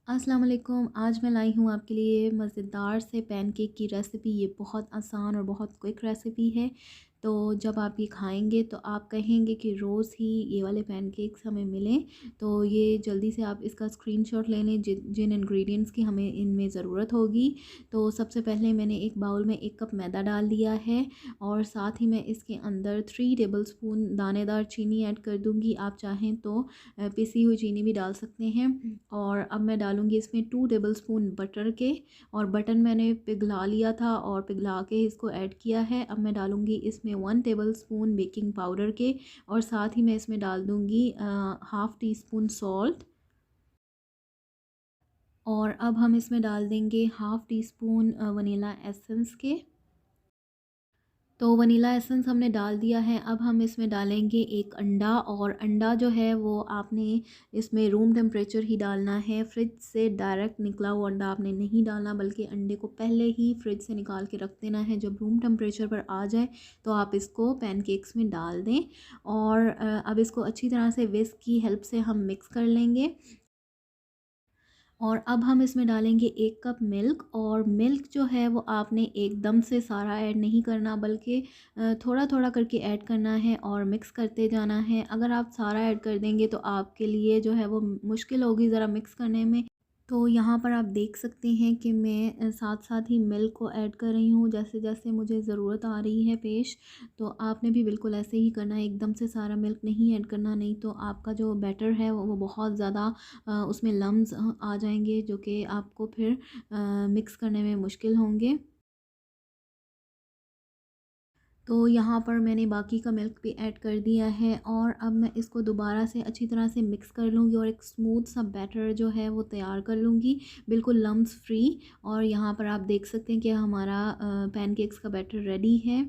अस्सलाम वालेकुम। आज मैं लाई हूँ आपके लिए मज़ेदार से पैनकेक की रेसिपी। ये बहुत आसान और बहुत क्विक रेसिपी है। तो जब आप ये खाएंगे तो आप कहेंगे कि रोज़ ही ये वाले पैनकेक्स हमें मिलें। तो ये जल्दी से आप इसका स्क्रीनशॉट ले लें जिन इंग्रेडिएंट्स की हमें इनमें ज़रूरत होगी। तो सबसे पहले मैंने एक बाउल में 1 कप मैदा डाल दिया है और साथ ही मैं इसके अंदर 3 टेबल स्पून दानेदार चीनी ऐड कर दूँगी। आप चाहें तो पिसी हुई चीनी भी डाल सकते हैं। और अब मैं डालूँगी इसमें 2 टेबल स्पून बटर के, और बटर मैंने पिघला लिया था और पिघला के इसको ऐड किया है। अब मैं डालूँगी इसमें 1 टेबल स्पून बेकिंग पाउडर के, और साथ ही मैं इसमें डाल दूँगी हाफ़ टी स्पून सॉल्ट। और अब हम इसमें डाल देंगे half tea spoon vanilla essence के। तो वनीला एसेंस हमने डाल दिया है। अब हम इसमें डालेंगे एक अंडा, और अंडा जो है वो आपने इसमें रूम टेम्परेचर ही डालना है। फ्रिज से डायरेक्ट निकला हुआ अंडा आपने नहीं डालना, बल्कि अंडे को पहले ही फ्रिज से निकाल के रख देना है। जब रूम टेम्परेचर पर आ जाए तो आप इसको पैनकेक्स में डाल दें, और अब इसको अच्छी तरह से विस्क की हेल्प से हम मिक्स कर लेंगे। और अब हम इसमें डालेंगे 1 कप मिल्क, और मिल्क जो है वो आपने एकदम से सारा ऐड नहीं करना, बल्कि थोड़ा थोड़ा करके ऐड करना है और मिक्स करते जाना है। अगर आप सारा ऐड कर देंगे तो आपके लिए जो है वो मुश्किल होगी ज़रा मिक्स करने में। तो यहाँ पर आप देख सकते हैं कि मैं साथ साथ ही मिल्क को ऐड कर रही हूँ जैसे जैसे मुझे ज़रूरत आ रही है पेश। तो आपने भी बिल्कुल ऐसे ही करना है, एकदम से सारा मिल्क नहीं ऐड करना, नहीं तो आपका जो बैटर है वो बहुत ज़्यादा उसमें लम्स आ जाएंगे, जो कि आपको फिर मिक्स करने में मुश्किल होंगे। तो यहाँ पर मैंने बाकी का मिल्क भी ऐड कर दिया है, और अब मैं इसको दोबारा से अच्छी तरह से मिक्स कर लूँगी और एक स्मूथ सा बैटर जो है वो तैयार कर लूँगी, बिल्कुल लम्स फ्री। और यहाँ पर आप देख सकते हैं कि हमारा पैनकेक्स का बैटर रेडी है।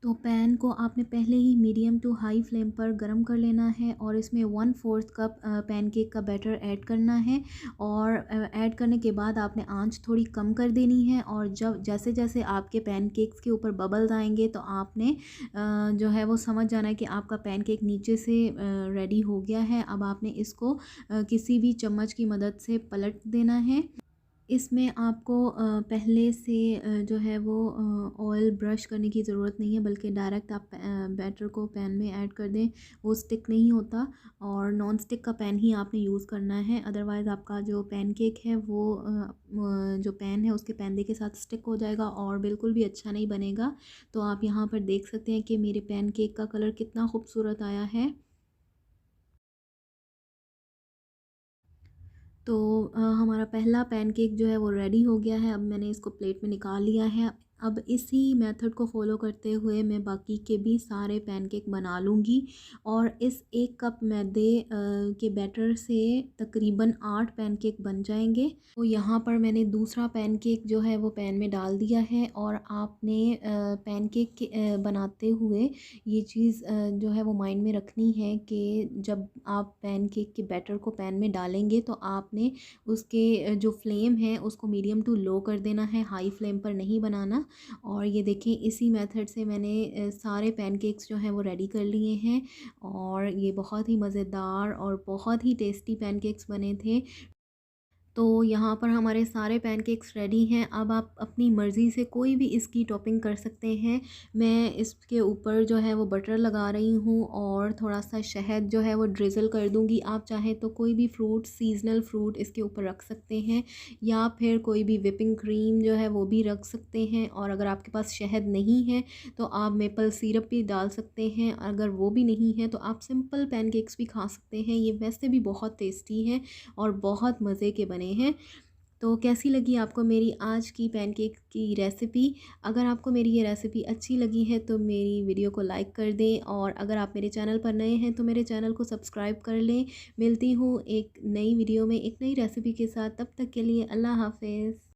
तो पैन को आपने पहले ही मीडियम टू हाई फ्लेम पर गरम कर लेना है, और इसमें 1/4 कप पैनकेक का बैटर ऐड करना है। और ऐड करने के बाद आपने आंच थोड़ी कम कर देनी है, और जब जैसे जैसे आपके पैनकेक्स के ऊपर बबल्स आएंगे तो आपने जो है वो समझ जाना है कि आपका पैनकेक नीचे से रेडी हो गया है। अब आपने इसको किसी भी चम्मच की मदद से पलट देना है। इसमें आपको पहले से जो है वो ऑयल ब्रश करने की ज़रूरत नहीं है, बल्कि डायरेक्ट आप बैटर को पैन में ऐड कर दें, वो स्टिक नहीं होता। और नॉन स्टिक का पैन ही आपने यूज़ करना है, अदरवाइज़ आपका जो पैनकेक है वो जो पैन है उसके पैंदे के साथ स्टिक हो जाएगा और बिल्कुल भी अच्छा नहीं बनेगा। तो आप यहाँ पर देख सकते हैं कि मेरे पैनकेक का कलर कितना खूबसूरत आया है। तो हमारा पहला पैनकेक जो है वो रेडी हो गया है। अब मैंने इसको प्लेट में निकाल लिया है। अब इसी मेथड को फॉलो करते हुए मैं बाकी के भी सारे पैनकेक बना लूँगी, और इस 1 कप मैदे के बैटर से तकरीबन 8 पैनकेक बन जाएंगे। तो यहाँ पर मैंने दूसरा पैनकेक जो है वो पैन में डाल दिया है, और आपने पैनकेक के बनाते हुए ये चीज़ जो है वो माइंड में रखनी है कि जब आप पैनकेक के बैटर को पैन में डालेंगे तो आपने उसके जो फ्लेम है उसको मीडियम टू लो कर देना है, हाई फ्लेम पर नहीं बनाना। और ये देखें, इसी मेथड से मैंने सारे पैनकेक्स जो हैं वो रेडी कर लिए हैं, और ये बहुत ही मज़ेदार और बहुत ही टेस्टी पैनकेक्स बने थे। तो यहाँ पर हमारे सारे पैनकेक्स रेडी हैं। अब आप अपनी मर्ज़ी से कोई भी इसकी टॉपिंग कर सकते हैं। मैं इसके ऊपर जो है वो बटर लगा रही हूँ, और थोड़ा सा शहद जो है वो ड्रिज़ल कर दूँगी। आप चाहें तो कोई भी फ्रूट, सीज़नल फ्रूट इसके ऊपर रख सकते हैं, या फिर कोई भी व्हिपिंग क्रीम जो है वो भी रख सकते हैं। और अगर आपके पास शहद नहीं है तो आप मेपल सिरप भी डाल सकते हैं। अगर वो भी नहीं है तो आप सिंपल पैनकेक्स भी खा सकते हैं। ये वैसे भी बहुत टेस्टी हैं और बहुत मज़े के बने हैं। तो कैसी लगी आपको मेरी आज की पैनकेक की रेसिपी? अगर आपको मेरी ये रेसिपी अच्छी लगी है तो मेरी वीडियो को लाइक कर दें, और अगर आप मेरे चैनल पर नए हैं तो मेरे चैनल को सब्सक्राइब कर लें। मिलती हूँ एक नई वीडियो में एक नई रेसिपी के साथ, तब तक के लिए अल्लाह हाफ़िज़।